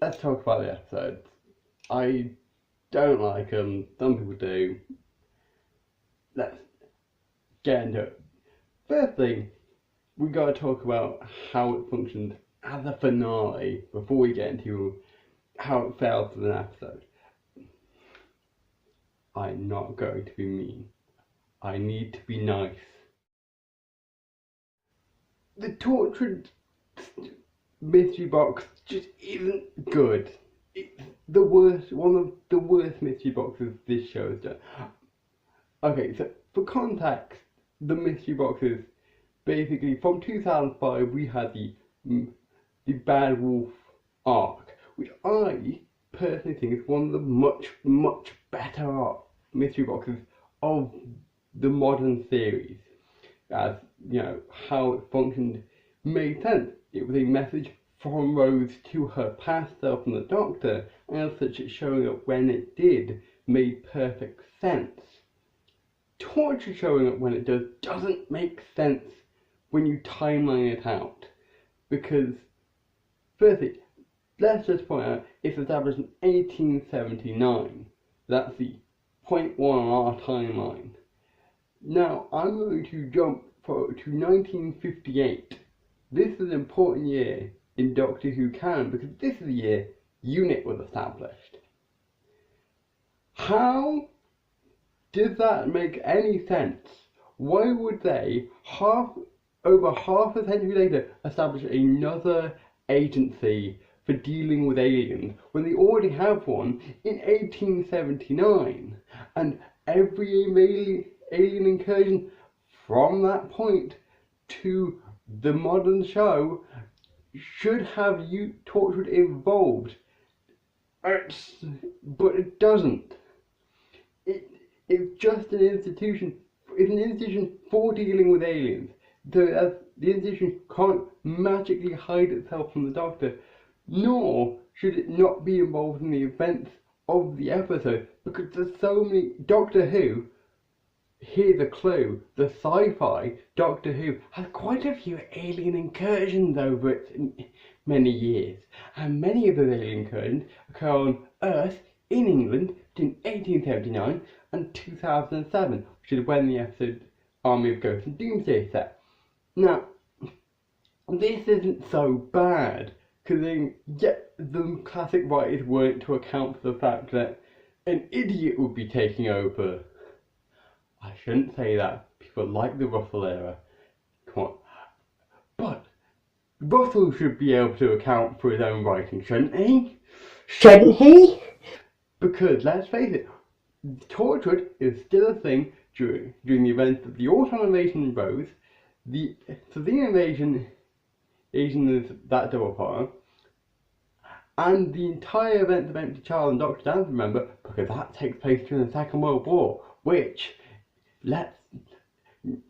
let's talk about the episodes. I don't like them. Some people do. Let's get into it. First thing, we got to talk about how it functioned as a finale before we get into how it failed as an episode. I'm not going to be mean. I need to be nice. The tortured mystery box just isn't good. It's the worst, one of the worst mystery boxes this show has done. Okay, so for context, the mystery boxes, basically from 2005 we had the Bad Wolf arc, which I personally think is one of the much better mystery boxes of the modern series. As you know, how it functioned made sense. It was a message from Rose to her past self and the Doctor, and as such, it showing up when it did made perfect sense. Torture showing up when it doesn't make sense when you timeline it out, because firstly, let's just point out it's established in 1879. That's the point one on our timeline. Now I'm going to jump to 1958. This is an important year in Doctor Who canon because this is the year UNIT was established. How does that make any sense? Why would they, over half a century later, establish another agency for dealing with aliens when they already have one in 1879? And every alien incursion from that point to the modern show should have Torchwood involved. But it doesn't. It's just an institution. It's an institution for dealing with aliens. So the institution can't magically hide itself from the Doctor, nor should it not be involved in the events of the episode, because there's so many. Doctor Who, here's a clue, the sci-fi Doctor Who has quite a few alien incursions over its many years, and many of those alien incursions occur on Earth in England between 1879 and 2007, which is when the episode Army of Ghosts and Doomsday is set. Now, this isn't so bad, because yet the classic writers weren't to account for the fact that an idiot would be taking over. I shouldn't say that. People like the Russell era. Come on. But Russell should be able to account for his own writing, shouldn't he? Shouldn't he? Because, let's face it, Torchwood is still a thing during the events of the Autumn invasion in Rose, the invasion is that double part, and the entire events of Empty Child and Dr. Dan, remember, because that takes place during the Second World War, which,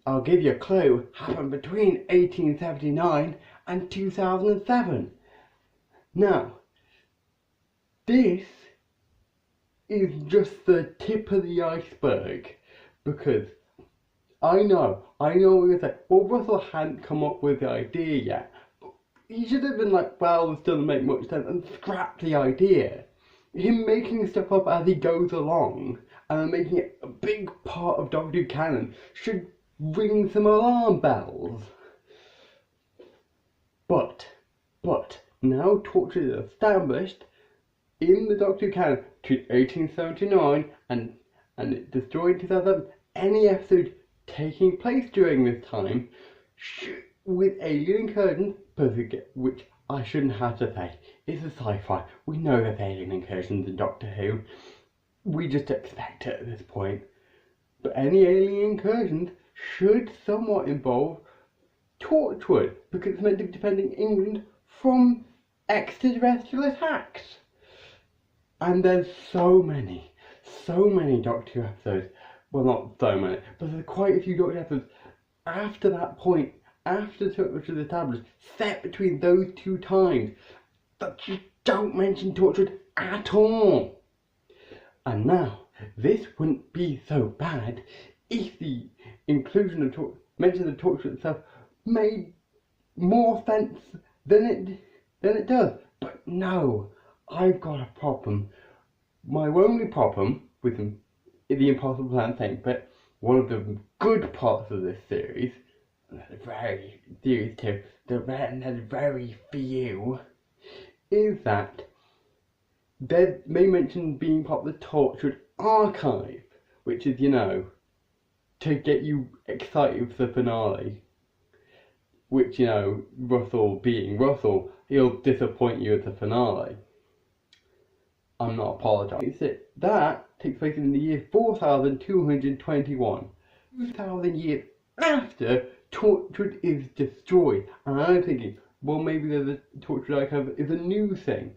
I'll give you a clue, happened between 1879 and 2007. Now, this is just the tip of the iceberg, because I know what you're going to say, well, Russell hadn't come up with the idea yet, but he should have been like, well, this doesn't make much sense, and scrap the idea. Him making stuff up as he goes along, and then making it a big part of Doctor Who canon, should ring some alarm bells. But, now Torchwood is established in the Doctor Who canon between 1879 and it destroyed in 2007. Any episode taking place during this time with alien incursions, which I shouldn't have to say, it's a sci-fi. We know there's alien incursions in Doctor Who. We just expect it at this point. But any alien incursions should somewhat involve Torchwood, because it's meant to be defending England from extraterrestrial attacks. And there's so many Doctor Who episodes. Well, not so many, but there's quite a few Doctor Who episodes after that point, after Torchwood was established, set between those two times, that just don't mention Torchwood at all. And now, this wouldn't be so bad if the inclusion of mention of Torchwood itself made more sense than it does. But no, I've got a problem. My only problem with the Impossible Planet thing, but one of the good parts of this series, and there's very series two, there's very few, is that they mention being part of the Tortured Archive, which is, to get you excited for the finale. Which, Russell being Russell, he'll disappoint you at the finale. I'm not apologising. That takes place in the year 4221. 2,000 years after Tortured is destroyed. And I'm thinking, well, maybe the Tortured Archive is a new thing.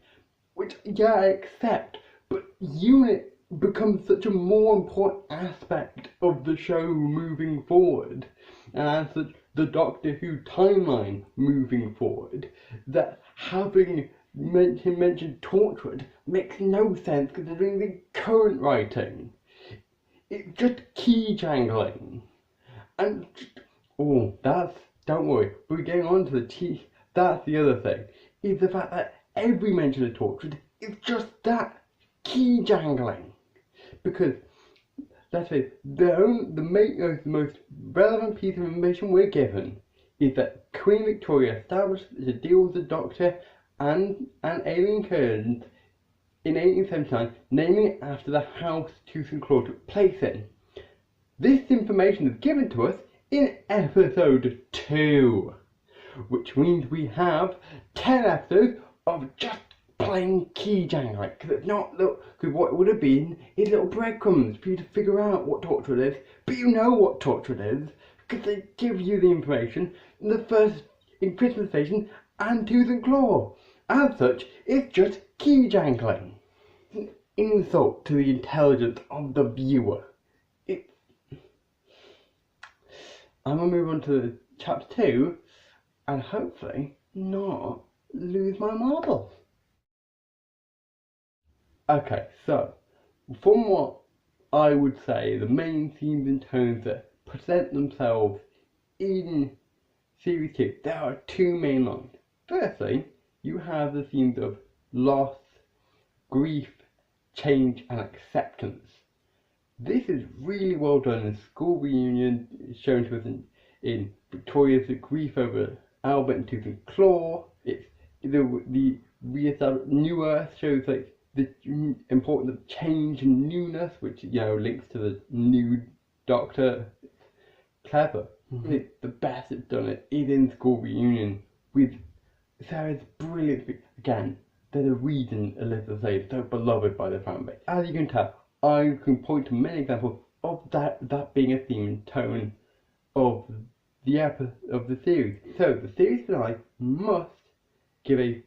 Which, yeah, I accept. But UNIT becomes such a more important aspect of the show moving forward. And as such, the Doctor Who timeline moving forward, that having mentioned Tortured makes no sense considering the current writing. It's just key jangling. And, don't worry, we're getting on to that's the other thing, is the fact that every mention of Tortured is just that, key jangling. Because, let's say, the most relevant piece of information we're given is that Queen Victoria established the deal with the Doctor and alien incursions in 1879, naming it after the house Tooth and Claw took place in. This information is given to us in episode 2, which means we have 10 episodes of just plain key jangling, because it's not, because what it would have been is little breadcrumbs for you to figure out what Tortured is, but you know what Tortured is, because they give you the information in Christmas Station and Tooth and Claw. As such, it's just key jangling. It's an insult to the intelligence of the viewer. I'm going to move on to chapter 2, and hopefully not lose my marbles. Okay, so, from what I would say, the main themes and tones that present themselves in Series 2, there are two main lines. Firstly, you have the themes of loss, grief, change, and acceptance. This is really well done in School Reunion, shown to us in Victoria's grief over Albert and Tooth and Claw. It's the re-established New Earth shows like the importance of change and newness, which links to the new Doctor. Clever. It's the best it's done it is in School Reunion with Sarah's brilliant. Again, there's a reason Elizabeth is so beloved by the fan base. As you can tell, I can point to many examples of that being a theme and tone of the series. So the series finale must give a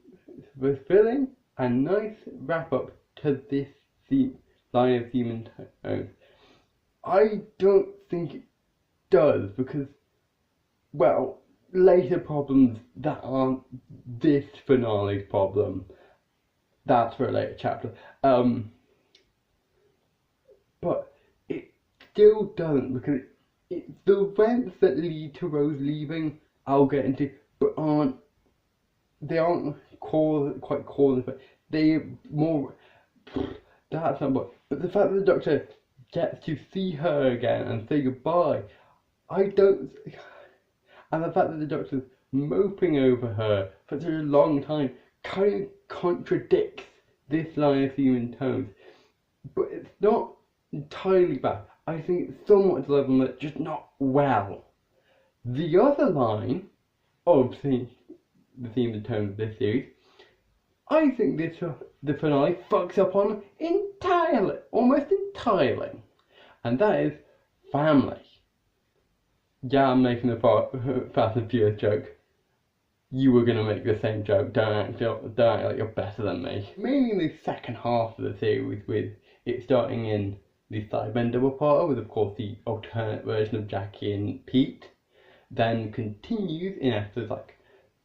fulfilling and nice wrap up to this line of theme and tone. I don't think it does, because, well, later problems that aren't this finale's problem, that's for a later chapter. But it still doesn't, because the events that lead to Rose leaving, I'll get into, but aren't quite cause, but they're more, that's not what, but the fact that the Doctor gets to see her again and say goodbye, and the fact that the Doctor's moping over her for such a long time kind of contradicts this line of theme and tones, but it's not entirely bad. I think it's somewhat to level that just not well. The other line of the theme and tone of this series, I think the finale fucks up on entirely, almost entirely, and that is family. Yeah, I'm making a Fast and Furious joke. You were gonna make the same joke. Don't act like you're better than me. Mainly in the second half of the series, with it starting in the Sidebend double parter, with of course the alternate version of Jackie and Pete, then continues in episodes like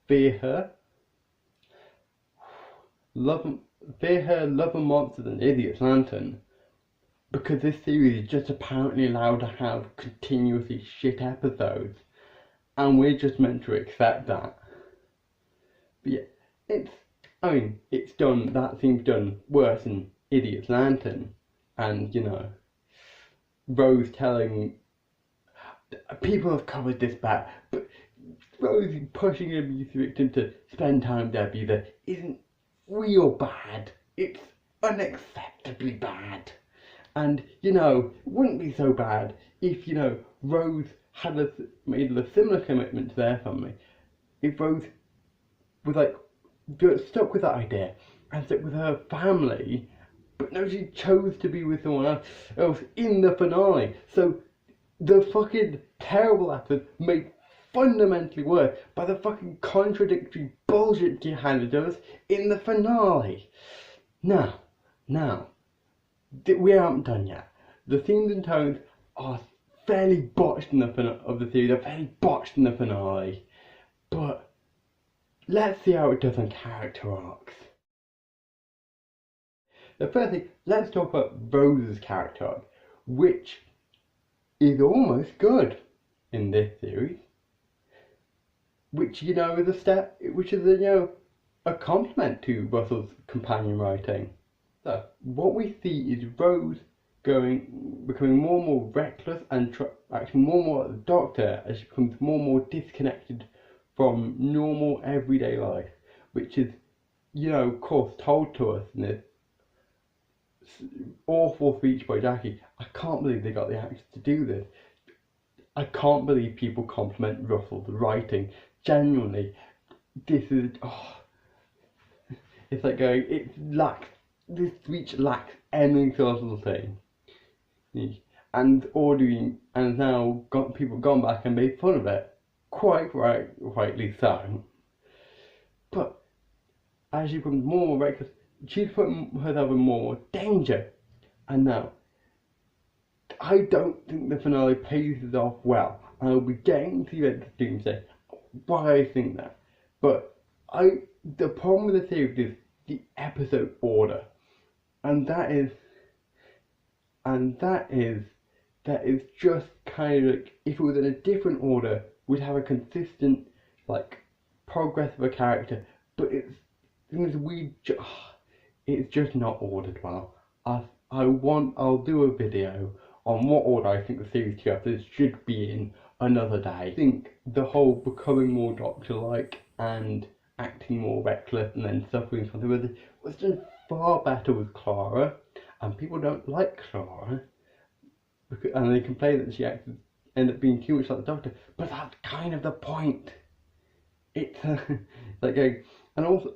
Fear Her, Love and Monsters, and Idiot's Lantern, because this series is just apparently allowed to have continuously shit episodes, and we're just meant to accept that. But yeah, I mean, that seems done worse in Idiot's Lantern, and, you know, Rose telling, people have covered this back, but Rose pushing an abuse victim to spend time with their abuser isn't real bad. It's unacceptably bad. And, you know, it wouldn't be so bad if, you know, Rose had made a similar commitment to their family. If Rose was like, stuck with that idea and stuck with her family, but no, she chose to be with someone else in the finale. So the fucking terrible episode made fundamentally worse by the fucking contradictory bullshit she handed us in the finale. Now, we aren't done yet. The themes and tones are fairly botched in the series. They're fairly botched in the finale, but let's see how it does on character arcs. The first thing, let's talk about Rose's character arc, which is almost good in this series. Which, you know, is a compliment to Russell's companion writing. So, what we see is Rose becoming more and more reckless and acting more and more like the Doctor as she becomes more and more disconnected from normal everyday life, which is, you know, of course, told to us in this awful speech by Jackie. I can't believe they got the actors to do this. I can't believe people compliment Russell's writing. Genuinely, this is, it's like going, this speech lacks any sort of thing. And now people gone back and made fun of it. Quite rightly so. But as she becomes more and more reckless, she's putting herself in more danger. And now, I don't think the finale pays it off well. And I'll be getting to the end of Doomsday why I think that. But the problem with the series is the episode order. And that is just kind of like, if it was in a different order, we'd have a consistent, like, progress of a character, but it's just not ordered well. I'll do a video on what order I think the series 2 episodes should be in another day. I think the whole becoming more Doctor-like and acting more reckless and then suffering something with it was done far better with Clara, and people don't like Clara, and they complain that she ended up being too much like the Doctor, but that's kind of the point. It's like and also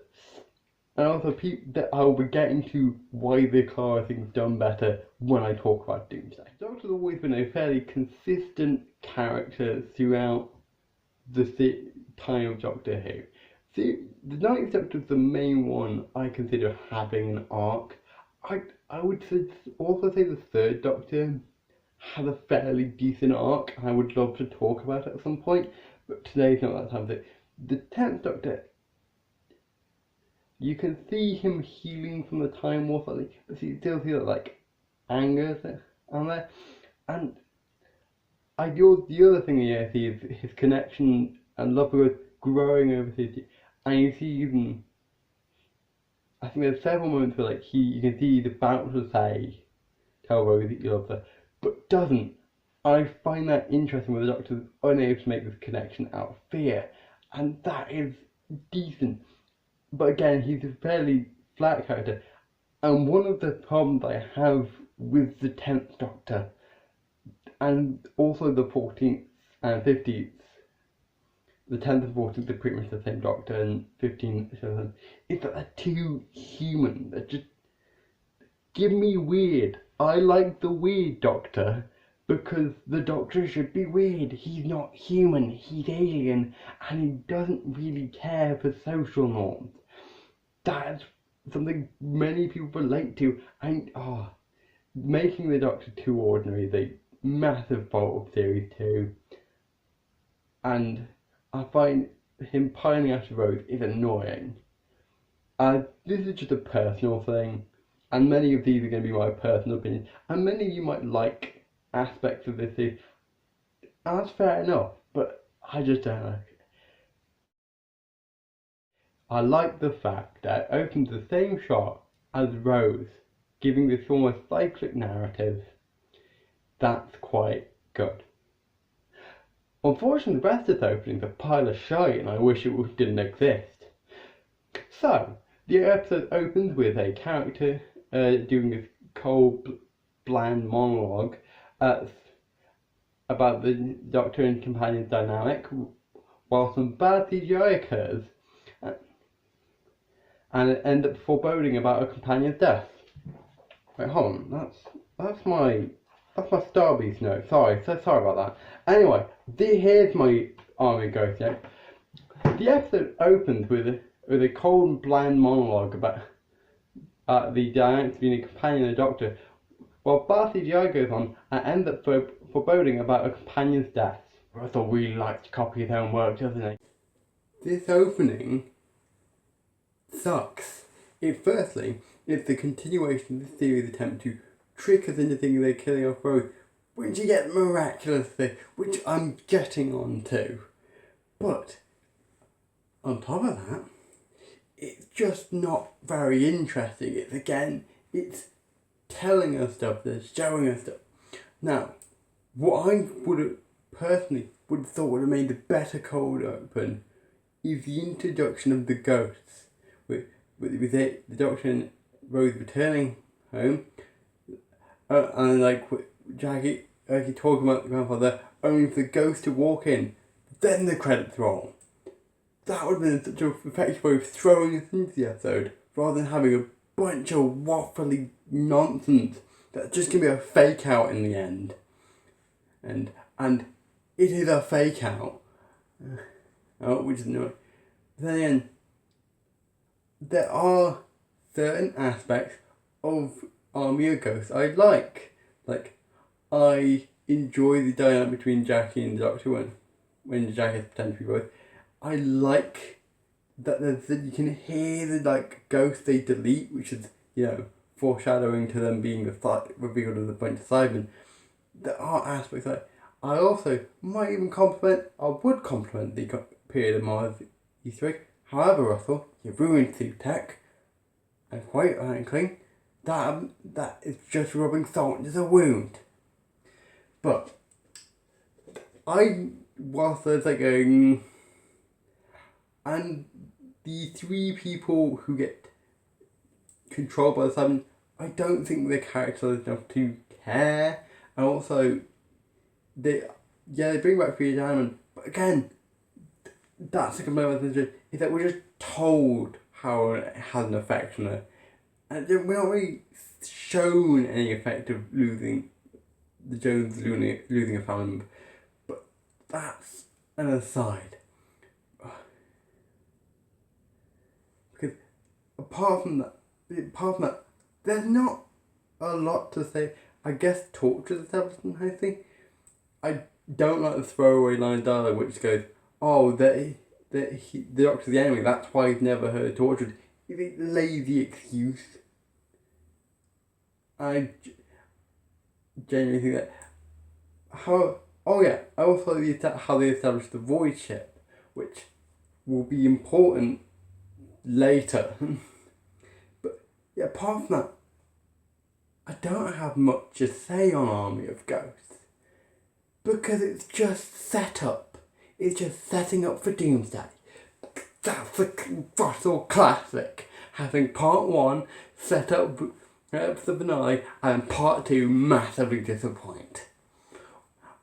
that I'll be getting to why the Clara thing's done better when I talk about Doomsday. Doctor's always been a fairly consistent character throughout the time of Doctor Who. See, the Ninth Doctor is the main one I consider having an arc. I would also say the Third Doctor has a fairly decent arc, and I would love to talk about it at some point, but today's not that time of it. The 10th Doctor, you can see him healing from the Time War slightly, but you still see that, like, anger on there. And the other thing you see is his connection and love for Rose growing over the, and you see even, I think there's several moments where, like, you can see he's about to tell Rose that he loves her, but doesn't. I find that interesting where the Doctor's unable to make this connection out of fear, and that is decent. But again, he's a fairly flat character, and one of the problems I have with the 10th Doctor, and also the 14th and 15th, the 10th and 14th are pretty much the same Doctor, and 15th is that they're too human. They're just, give me weird. I like the weird Doctor, because the Doctor should be weird. He's not human, he's alien, and he doesn't really care for social norms. That's something many people relate to, and making the Doctor too ordinary is a massive fault of Series 2, and I find him piling after Rose is annoying. This is just a personal thing, and many of these are going to be my personal opinion, and many of you might like aspects of this series, and that's fair enough, but I just don't like it. I like the fact that it opens the same shot as Rose, giving this almost cyclic narrative. That's quite good. Unfortunately, the rest of the opening is a pile of shite and I wish it didn't exist. So, the episode opens with a character doing this cold, bland monologue about the Doctor and Companion's dynamic, while some bad CGI occurs, and it ends up foreboding about a companion's death. Wait, hold on, that's my Starbeast note. Sorry about that. Anyway, here's my Army Ghost note. The episode opens with a cold and bland monologue about the dynamics between a companion and a Doctor, while bad CGI goes on and ends up foreboding about a companion's death. Russell really likes to copy his own work, doesn't he? This opening sucks. Firstly, it's the continuation of the series' attempt to trick us into thinking they're killing off Rose, which you get miraculously, which I'm getting on to. But, on top of that, it's just not very interesting. It's telling us stuff, it's showing us stuff. Now, what I would have thought would have made the better cold open is the introduction of the ghosts, with the Doctor and Rose returning home, and like Jackie talking about the grandfather, only for the ghost to walk in, then the credits roll. That would have been such an effective way of throwing us into the episode, rather than having a bunch of waffly nonsense that's just gonna be a fake out in the end. And it is a fake out. Which is annoying. Then there are certain aspects of Army of Ghosts I like. Like, I enjoy the dynamic between Jackie and the Doctor when Jackie is pretending to be both. I like that you can hear the ghost they delete, which is, foreshadowing to them being revealed as a bunch of Cybermen. There are aspects that I also would compliment the period of Mars Easter egg. However, Russell, you ruined Suit Tech, and quite frankly, that is just rubbing salt into the wound. But whilst there's and the three people who get controlled by the Cybermen, I don't think they're characterized enough to care. And also, they bring back Free Diamond, but again, that's the complaint with this, is that we're just told how it has an effect on her. And we're not really shown any effect of losing a family member. But that's an aside. Because apart from that, there's not a lot to say. I guess Torture's established in Hosting. I don't like the throwaway line of dialogue which goes, the Doctor's the enemy, that's why he's never heard Tortured. It's a lazy excuse. I genuinely think that. I also like how they established the Void Ship, which will be important later. But yeah, apart from that, I don't have much to say on Army of Ghosts, because it's just set up. It's just setting up for Doomsday. That's the Russell classic. Having part 1 set up for the finale, and part 2 massively disappoint.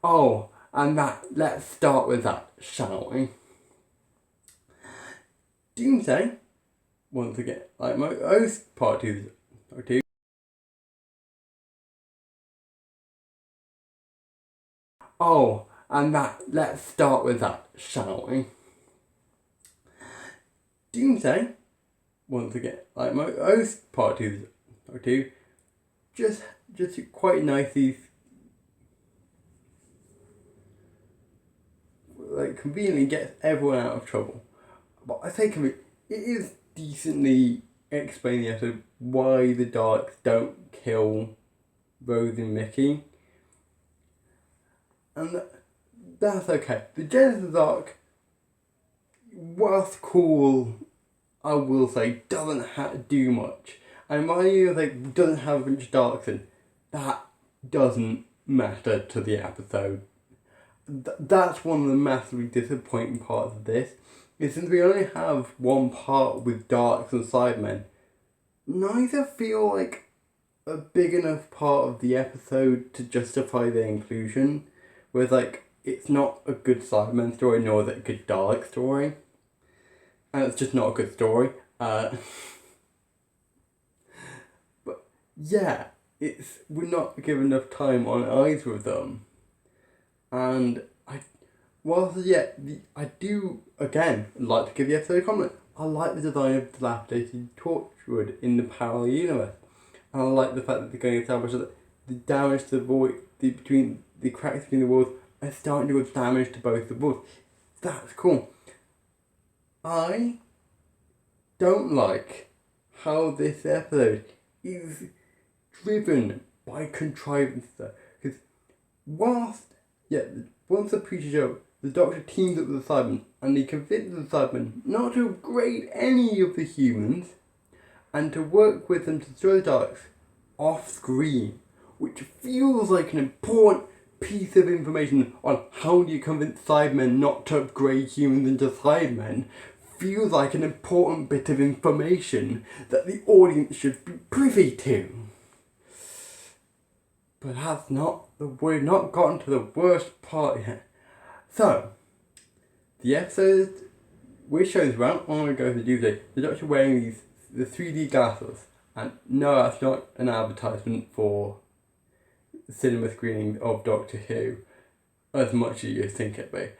Let's start with that, shall we? Doomsday, once again, like most part 2, let's start with that, shall we? Doomsday, once again, like most part 2, just quite nicely, conveniently gets everyone out of trouble. But I think of it is decently explaining as to why the Daleks don't kill Rose and Mickey. And that's okay. The Genesis arc, whilst cool, I will say, doesn't do much. And my idea like doesn't have a bunch of darks in. That doesn't matter to the episode. That's one of the massively disappointing parts of this. Is since we only have one part with darks and sidemen, neither feel like a big enough part of the episode to justify their inclusion. Whereas like it's not a good sidemen story nor is it a good dark story. And it's just not a good story. But yeah, we're not given enough time on either of them. And I do again like to give the episode a comment. I like the design of dilapidated Torchwood in the parallel universe. And I like the fact that they're going to establish that the damage to the void between the cracks between the walls are starting to do damage to both the walls. That's cool. I don't like how this episode is driven by contrivances. Because once the preacher show, the Doctor teams up with the Cybermen and he convinces the Cybermen not to upgrade any of the humans and to work with them to destroy the Daleks off screen, which feels like an important piece of information on how do you convince Cybermen not to upgrade humans into Cybermen. Feels like an important bit of information that the audience should be privy to. But we've not gotten to the worst part yet. So, the episode, which shows around, I'm going to go to Doomsday, the Doctor wearing the 3D glasses. And no, that's not an advertisement for cinema screening of Doctor Who, as much as you think it be.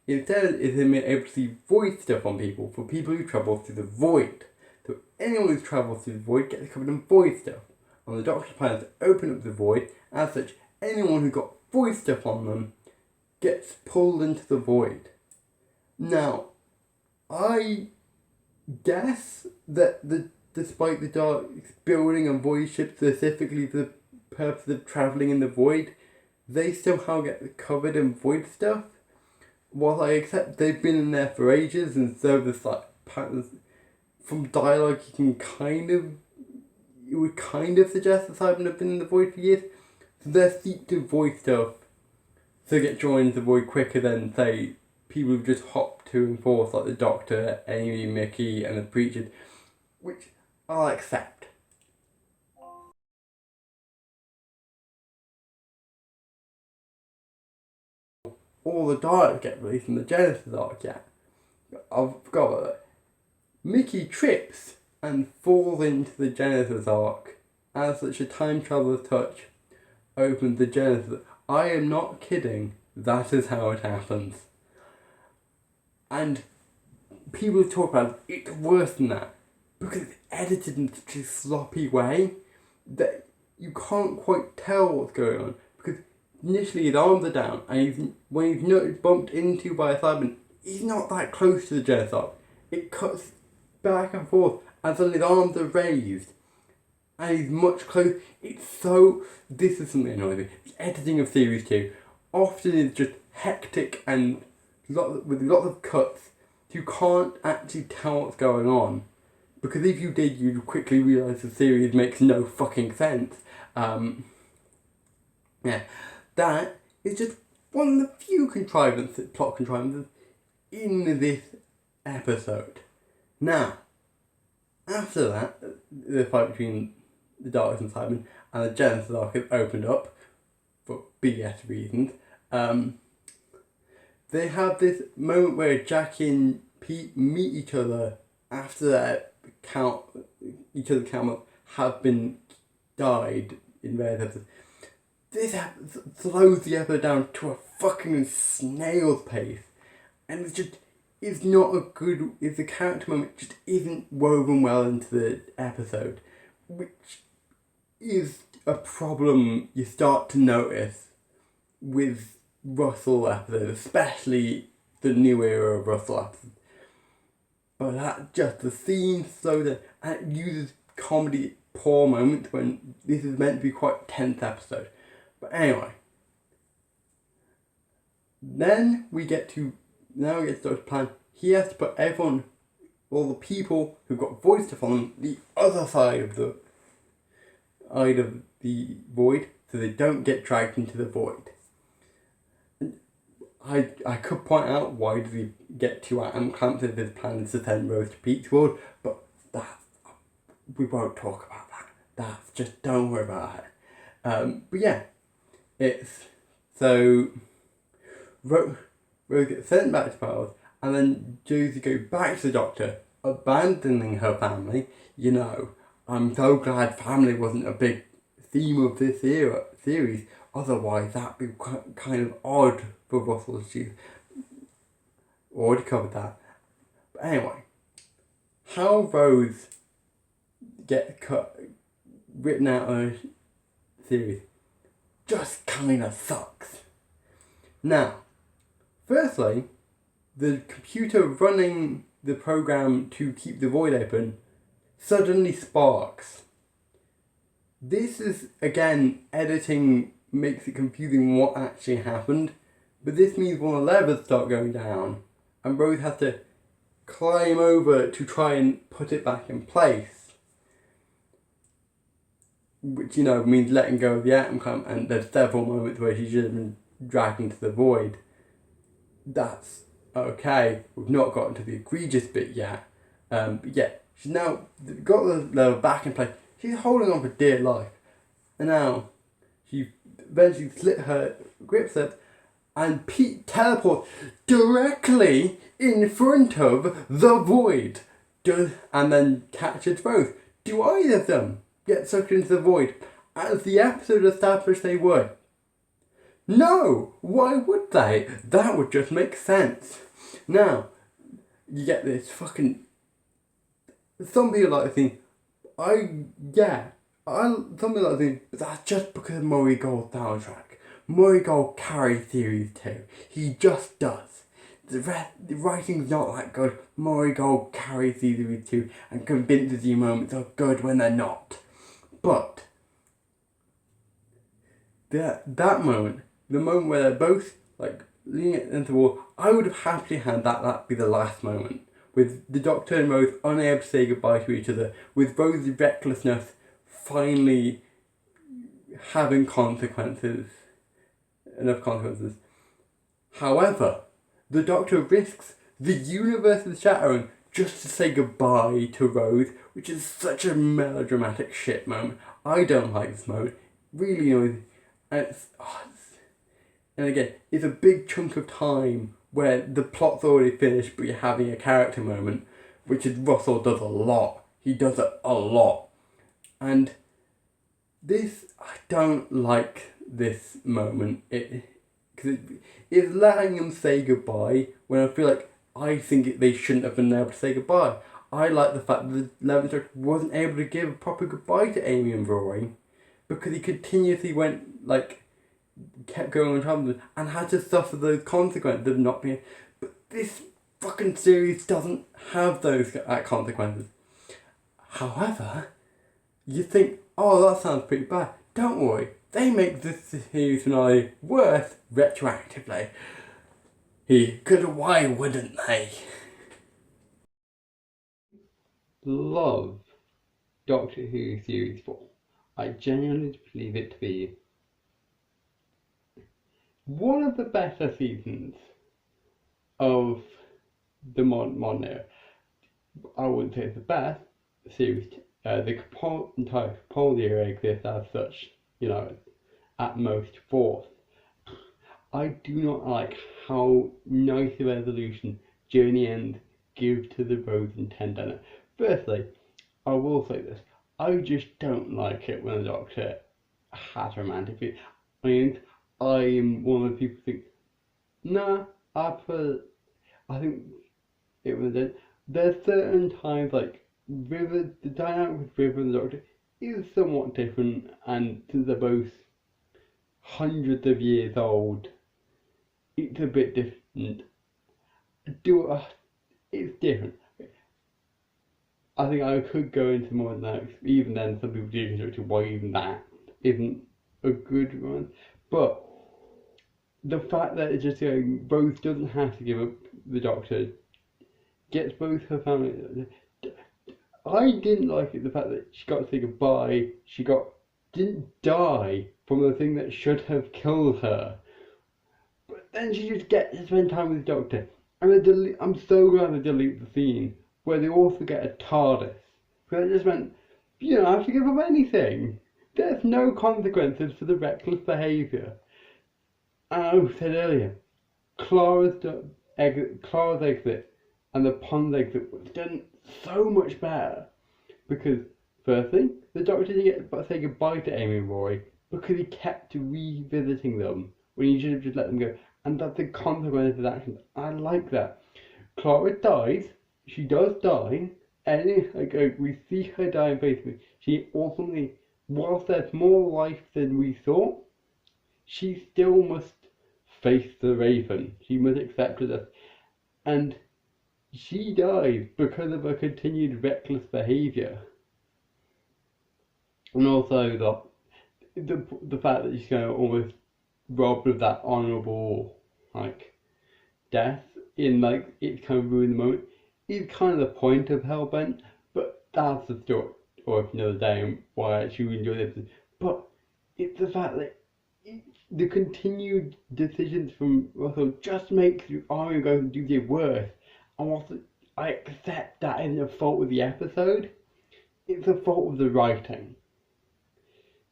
Instead, it's him being able to see void stuff on people for people who travel through the void. So anyone who's travelled through the void gets covered in void stuff. On the Doctor's plan to open up the void, as such, anyone who got void stuff on them gets pulled into the void. Now, I guess that despite the Daleks building a void ship specifically for the purpose of travelling in the void, they somehow get covered in void stuff. While I accept they've been in there for ages, and so there's like patterns from dialogue it would kind of suggest that Cybermen have been in the void for years. So they're steeped in void stuff, so they get drawn into the void quicker than say people who just hop to and forth like the Doctor, Amy, Mickey, and the Preacher, which I'll accept. All the Daleks get released in the Genesis arc, yeah. I forgot about that. Mickey trips and falls into the Genesis arc as such a time traveler's touch opens the Genesis. I am not kidding, that is how it happens. And people talk about it's worse than that because it's edited in such a sloppy way that you can't quite tell what's going on. Because initially his arms are down and when he's not bumped into by a Cyberman, he's not that close to the Genesis arc. It cuts back and forth and suddenly his arms are raised and he's much closer. This is something annoying. The editing of Series 2 often is just hectic and with lots of cuts. You can't actually tell what's going on. Because if you did, you'd quickly realise the series makes no fucking sense. That is just one of the few plot contrivances in this episode. Now, after that, the fight between the Daleks and Cybermen and the Genesis arc is opened up for BS reasons. They have this moment where Jackie and Pete meet each other after each other's counterparts have been died in various episodes. This slows the episode down to a fucking snail's pace, and the character moment just isn't woven well into the episode, which is a problem you start to notice with Russell episodes, especially the new era of Russell episodes. But the scene slows down and it uses comedy at poor moments when this is meant to be quite a tense episode. But anyway, then we get to Doctor's plan. He has to put everyone all the people who've got void stuff on them the other side of the void, so they don't get dragged into the void. I could point out why does he get 2 atom clamps if his plan is to send Rose to Pete's world, but we won't talk about that. That's just, don't worry about it. But yeah, it's so Rose gets sent back to Powers, and then Josie goes back to the Doctor, abandoning her family. You know, I'm so glad family wasn't a big theme of this series. Otherwise, that'd be kind of odd for Russell. She's already covered that. But anyway, how Rose gets written out of a series just kind of sucks. Now, firstly, the computer running the program to keep the void open suddenly sparks. This is, again, editing makes it confusing what actually happened, but this means one of the levers start going down, and Rose has to climb over to try and put it back in place. Which, you know, means letting go of the atom clamp, and there's several moments where she's just been dragged into the void. That's okay. We've not gotten to the egregious bit yet. But yeah, she's now got the lever back in place. She's holding on for dear life. And now she eventually slit her grip set, and Pete teleports directly in front of the void. And then catches Rose. Do either of them get sucked into the void, as the episode established they would? No! Why would they? That would just make sense. Now, you get this fucking... Some people like to think, some people like to think, but that's just because of Murray Gold's soundtrack. Murray Gold carries Series 2. He just does. The writing's not that good. Murray Gold carries Series 2 and convinces you moments are good when they're not. But that moment, the moment where they're both like leaning into the wall, I would have happily had that be the last moment, with the Doctor and Rose unable to say goodbye to each other, with Rose's recklessness finally having enough consequences. However, the Doctor risks the universe's shattering just to say goodbye to Rose, which is such a melodramatic shit moment. I don't like this moment. Really annoys me. And again, it's a big chunk of time where the plot's already finished, but you're having a character moment, which is Russell does a lot. He does it a lot. And this, I don't like this moment. Because it's letting them say goodbye when I feel like I think they shouldn't have been able to say goodbye. I like the fact that the 11th Doctor wasn't able to give a proper goodbye to Amy and Rory, because he continuously kept going on top of them and had to suffer those consequences of not being... But this fucking series doesn't have those consequences. However, you think, oh, that sounds pretty bad. Don't worry, they make this series finale worse retroactively. Because why wouldn't they? Love Doctor Who Series 4. I genuinely believe it to be one of the better seasons of the modern era. I wouldn't say it's the best series. The entire Capaldi era exists as such, at most fourth. I do not like how nice a resolution Journey End give to the Rose and Tendana. Firstly, I will say this, I just don't like it when the Doctor has romantic feelings. I am one of the people who think, nah, I think it was it. There's certain times the dynamic with River and the Doctor is somewhat different, and since they're both hundreds of years old, it's a bit different. It's different. I think I could go into more than that. Even then, some people do consider why even that isn't a good one. But the fact that it's just Rose doesn't have to give up the Doctor gets both her family. I didn't like it, the fact that she got to say goodbye. Didn't die from the thing that should have killed her. But then she just gets to spend time with the Doctor. And I'm so glad they delete the scene where they also get a TARDIS. Because it just meant, you don't have to give up anything. There's no consequences for the reckless behaviour. And I said earlier, Clara's exit and the Pond's exit was done so much better. Because, firstly, the Doctor didn't get to say goodbye to Amy and Roy because he kept revisiting them when he should have just let them go. And that's the consequence of his actions. I like that. Clara dies. She does die. And we see her die basically. She ultimately, whilst there's more life than we thought, she still must face the Raven. She must accept it. And she dies because of her continued reckless behaviour. And also the fact that she's going to almost robbed of that honourable death in it's kind of ruined the moment. It's kind of the point of Hellbent, but that's the story for another day and why I actually enjoy this. But it's the fact that the continued decisions from Russell just makes Arya go and do the worse. And also, I accept that isn't a fault of the episode. It's a fault of the writing.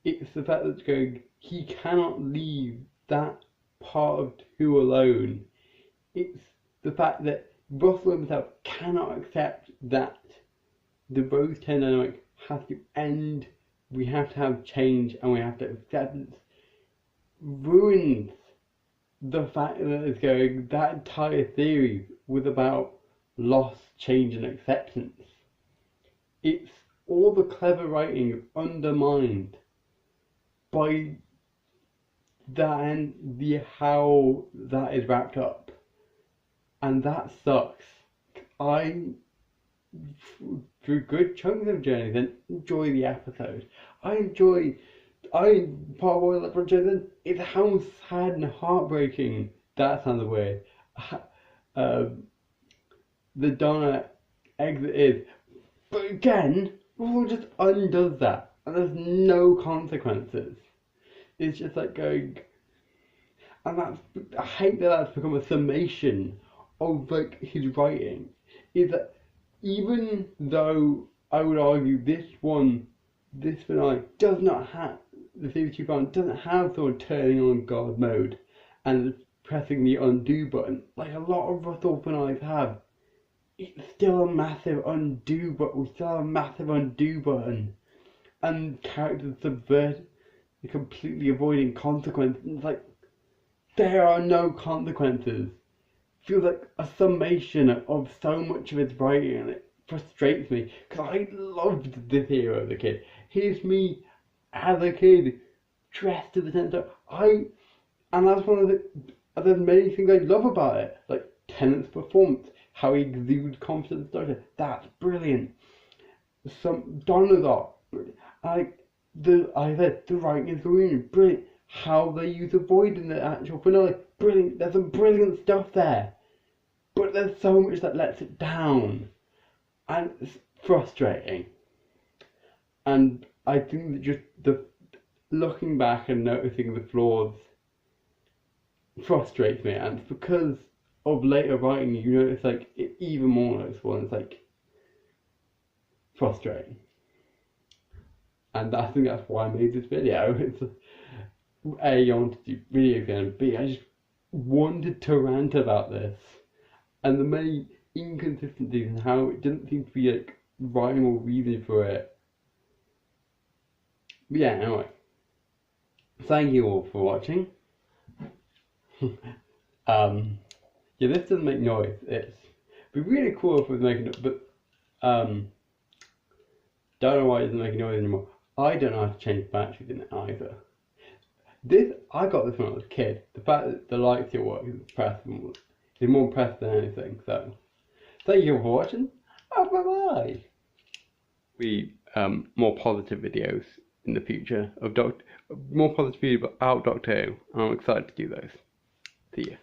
It's the fact that he cannot leave that part of two alone. It's the fact that Russell himself cannot accept that the Rose 10 dynamic has to end. We have to have change and we have to accept it. Ruins the fact that it's that entire theory was about loss, change and acceptance. It's all the clever writing is undermined by that and how that is wrapped up. And that sucks. Through good chunks of Journey, then enjoy the episode. Part of what I like from Journey is how sad and heartbreaking that sounds weird. The Donna exit is. But again, Russell just undoes that. And there's no consequences. It's just going. And I hate that that's become a summation of his writing. Is that even though I would argue this finale does not have, the series 2 finale doesn't have someone turning on God mode and pressing the undo button, like a lot of Russell finales have, it's still a massive undo button. We still have a massive undo button. And characters subvert, completely avoiding consequences. It's there are no consequences. Feels like a summation of so much of his writing, and it frustrates me because I loved this hero as a kid. Here's me as a kid, dressed to the center. And that's one of there's many things I love about it, like Tennant's performance, how he exudes confidence. That's brilliant. Donna's art, I said the writing is brilliant. How they use the void in the actual finale, brilliant. There's some brilliant stuff there, but there's so much that lets it down, and it's frustrating. And I think that just looking back and noticing the flaws frustrates me, and it's because of later writing you notice it even more noticeable, and it's frustrating. And I think that's why I made this video. It's A, I wanted to do video again, and B, I just wanted to rant about this and the many inconsistencies and how it didn't seem to be rhyme or reason for it. But yeah, anyway, thank you all for watching. Yeah, this doesn't make noise. It'd be really cool if it was making it, but don't know why it doesn't make noise anymore. I don't know how to change batteries in it either. I got this when I was a kid. The fact that the light still works is more impressive than anything. So, thank you for watching. Oh, bye bye. More positive videos in the future of more positive videos about Doctor Who. I'm excited to do those. See ya.